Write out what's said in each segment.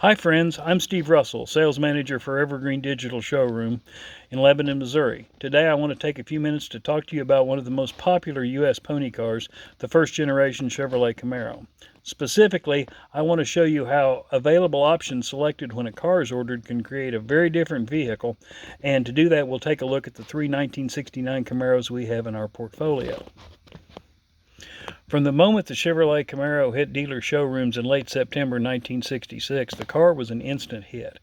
Hi friends, I'm Steve Russell, Sales Manager for Evergreen Digital Showroom in Lebanon, Missouri. Today I want to take a few minutes to talk to you about one of the most popular U.S. pony cars, the first generation Chevrolet Camaro. Specifically, I want to show you how available options selected when a car is ordered can create a very different vehicle, and to do that we'll take a look at the three 1969 Camaros we have in our portfolio. From the moment the Chevrolet Camaro hit dealer showrooms in late September 1966, the car was an instant hit.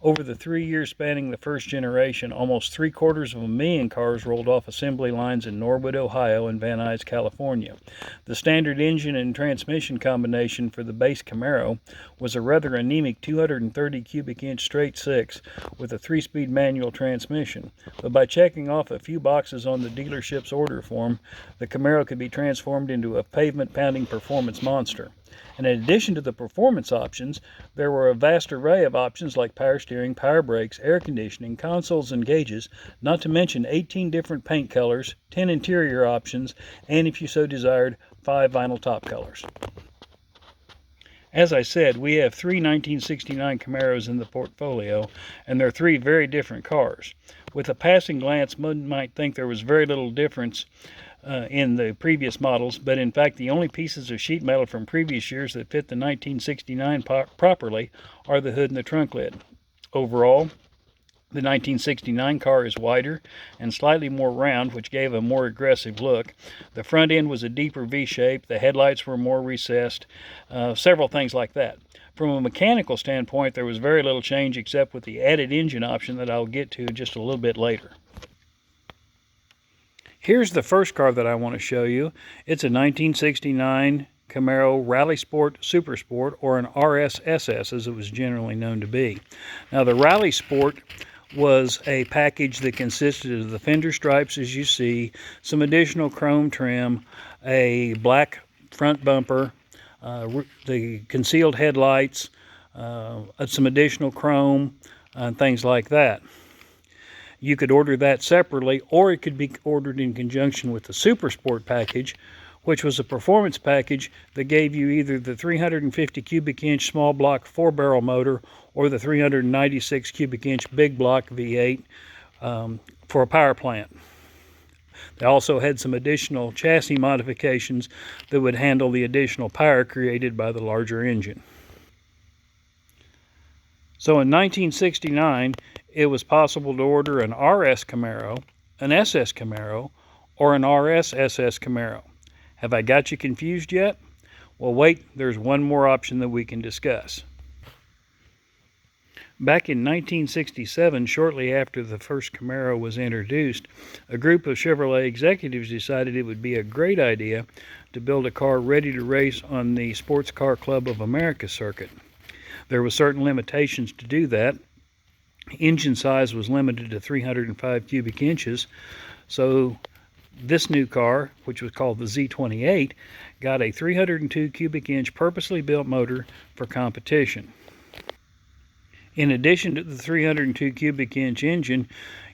Over the 3 years spanning the first generation, almost 750,000 cars rolled off assembly lines in Norwood, Ohio and Van Nuys, California. The standard engine and transmission combination for the base Camaro was a rather anemic 230 cubic inch straight six with a 3-speed manual transmission. But by checking off a few boxes on the dealership's order form, the Camaro could be transformed into a pavement-pounding performance monster. And in addition to the performance options, there were a vast array of options like power steering, power brakes, air conditioning, consoles and gauges, not to mention 18 different paint colors, 10 interior options, and if you so desired, 5 vinyl top colors. As I said, we have three 1969 Camaros in the portfolio, and they're three very different cars. With a passing glance, one might think there was very little difference in the previous models, but in fact the only pieces of sheet metal from previous years that fit the 1969 properly are the hood and the trunk lid. Overall, the 1969 car is wider and slightly more round, which gave a more aggressive look. The front end was a deeper V-shape, the headlights were more recessed, several things like that. From a mechanical standpoint, there was very little change except with the added engine option that I'll get to just a little bit later. Here's the first car that I want to show you. It's a 1969 Camaro Rally Sport Super Sport, or an RSSS as it was generally known to be. Now the Rally Sport was a package that consisted of the fender stripes as you see, some additional chrome trim, a black front bumper, the concealed headlights, some additional chrome, and things like that. You could order that separately, or it could be ordered in conjunction with the Super Sport package, which was a performance package that gave you either the 350 cubic inch small block 4-barrel motor or the 396 cubic inch big block V8 for a power plant. They also had some additional chassis modifications that would handle the additional power created by the larger engine. So in 1969, it was possible to order an RS Camaro, an SS Camaro, or an RS SS Camaro. Have I got you confused yet? Well, wait, there's one more option that we can discuss. Back in 1967, shortly after the first Camaro was introduced, a group of Chevrolet executives decided it would be a great idea to build a car ready to race on the Sports Car Club of America circuit. There were certain limitations to do that. Engine size was limited to 305 cubic inches, so this new car, which was called the Z28, got a 302 cubic inch purposely built motor for competition. In addition to the 302 cubic inch engine,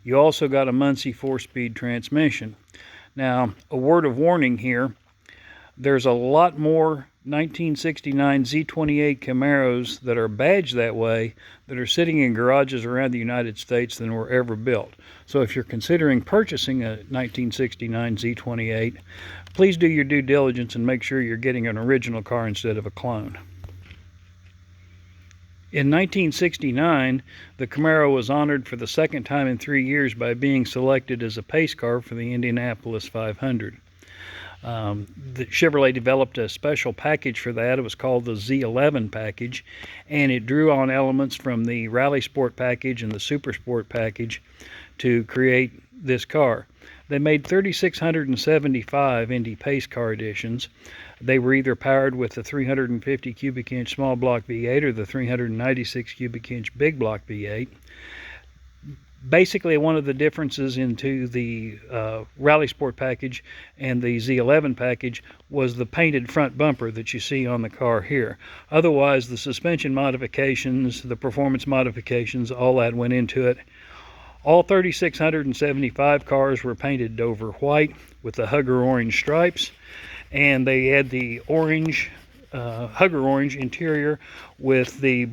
you also got a Muncie 4-speed transmission. Now, a word of warning here, there's a lot more 1969 Z28 Camaros that are badged that way that are sitting in garages around the United States than were ever built. So if you're considering purchasing a 1969 Z28, please do your due diligence and make sure you're getting an original car instead of a clone. In 1969, the Camaro was honored for the second time in 3 years by being selected as a pace car for the Indianapolis 500. The Chevrolet developed a special package for that. It was called the Z11 package, and it drew on elements from the Rally Sport package and the Super Sport package to create this car. They made 3,675 Indy Pace car editions. They were either powered with the 350 cubic inch small block V8 or the 396 cubic inch big block V8. Basically, one of the differences into the Rally Sport package and the Z11 package was the painted front bumper that you see on the car here. Otherwise, the suspension modifications, the performance modifications, all that went into it. All 3,675 cars were painted Dover white with the Hugger orange stripes, and they had the orange Hugger orange interior with the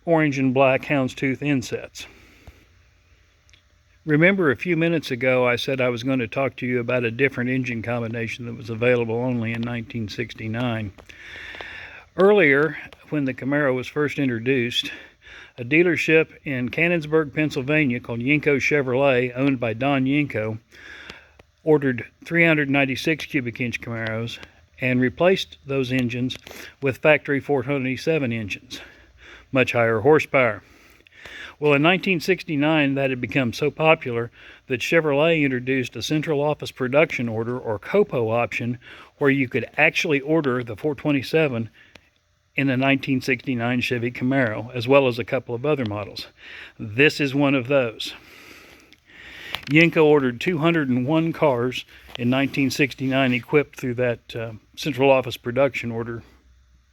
orange and black houndstooth insets. Remember a few minutes ago I said I was going to talk to you about a different engine combination that was available only in 1969. Earlier, when the Camaro was first introduced, a dealership in Canonsburg, Pennsylvania called Yenko Chevrolet, owned by Don Yenko, ordered 396 cubic inch Camaros and replaced those engines with factory 427 engines, much higher horsepower. Well, in 1969, that had become so popular that Chevrolet introduced a central office production order, or COPO option, where you could actually order the 427 in a 1969 Chevy Camaro, as well as a couple of other models. This is one of those. Yenko ordered 201 cars in 1969 equipped through that central office production order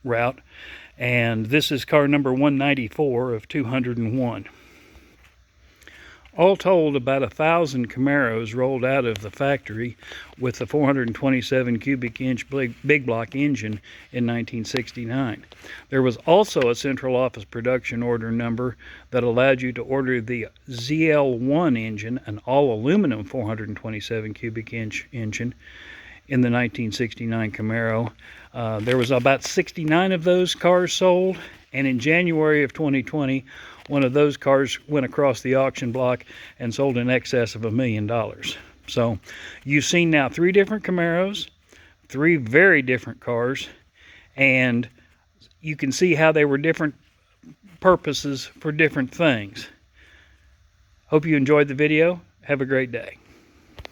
route, and this is car number 194 of 201. All told, about 1,000 Camaros rolled out of the factory with the 427 cubic inch big block engine in 1969. There was also a central office production order number that allowed you to order the ZL1 engine, an all aluminum 427 cubic inch engine, in the 1969 Camaro. There was about 69 of those cars sold, and in January of 2020, one of those cars went across the auction block and sold in excess of $1 million. So you've seen now 3 different Camaros, 3 very different cars, and you can see how they were different purposes for different things. Hope you enjoyed the video. Have a great day.